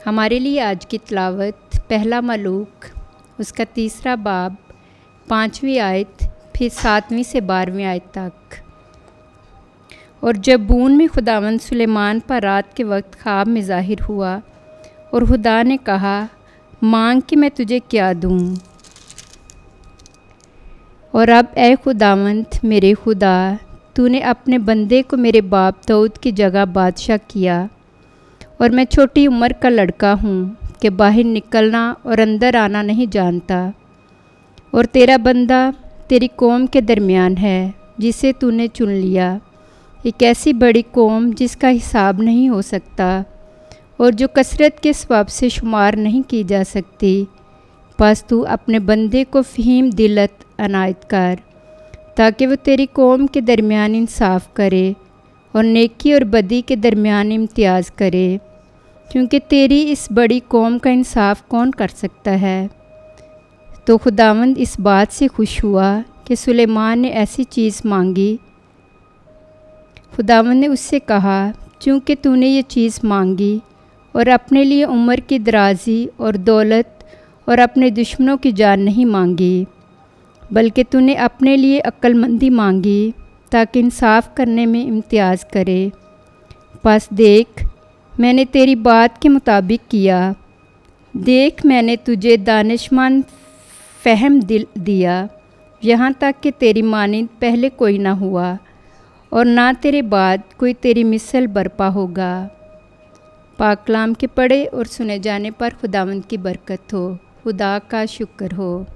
हमारे लिए आज की तिलावत पहला मलूक उसका 3 बाब 5वीं आयत फिर 7वीं से 12वीं आयत तक। और जब बून में खुदावंद सुलेमान पर रात के वक्त ख्वाब में ज़ाहिर हुआ और खुदा ने कहा, मांग कि मैं तुझे क्या दूँ। और अब ए खुदावंद मेरे खुदा, तूने अपने बंदे को मेरे बाप दाऊद की जगह बादशाह किया, और मैं छोटी उम्र का लड़का हूँ कि बाहर निकलना और अंदर आना नहीं जानता। और तेरा बंदा तेरी कौम के दरमियान है जिसे तूने चुन लिया, एक ऐसी बड़ी कौम जिसका हिसाब नहीं हो सकता और जो कसरत के सबब से शुमार नहीं की जा सकती। बस तू अपने बंदे को फ़हीम दिलत अनायत कर, ताकि वो तेरी कौम के दरमियान इंसाफ करे और नेकी और बदी के दरमियान इम्तियाज़ करे, क्योंकि तेरी इस बड़ी कौम का इंसाफ कौन कर सकता है। तो खुदावंद इस बात से खुश हुआ कि सुलेमान ने ऐसी चीज़ मांगी। खुदावंद ने उससे कहा, चूँकि तूने ये चीज़ मांगी और अपने लिए उम्र की दराजी और दौलत और अपने दुश्मनों की जान नहीं मांगी, बल्कि तूने अपने लिए अक्लमंदी मांगी ताकि इंसाफ करने में इम्तियाज़ करे। बस देख, मैंने तेरी बात के मुताबिक किया। देख, मैंने तुझे दानिशमंद फ़हम दिया, यहाँ तक कि तेरी मानिंद पहले कोई ना हुआ और ना तेरे बाद कोई तेरी मिसल बरपा होगा। पाक कलाम के पढ़े और सुने जाने पर खुदावंद की बरकत हो। खुदा का शुक्र हो।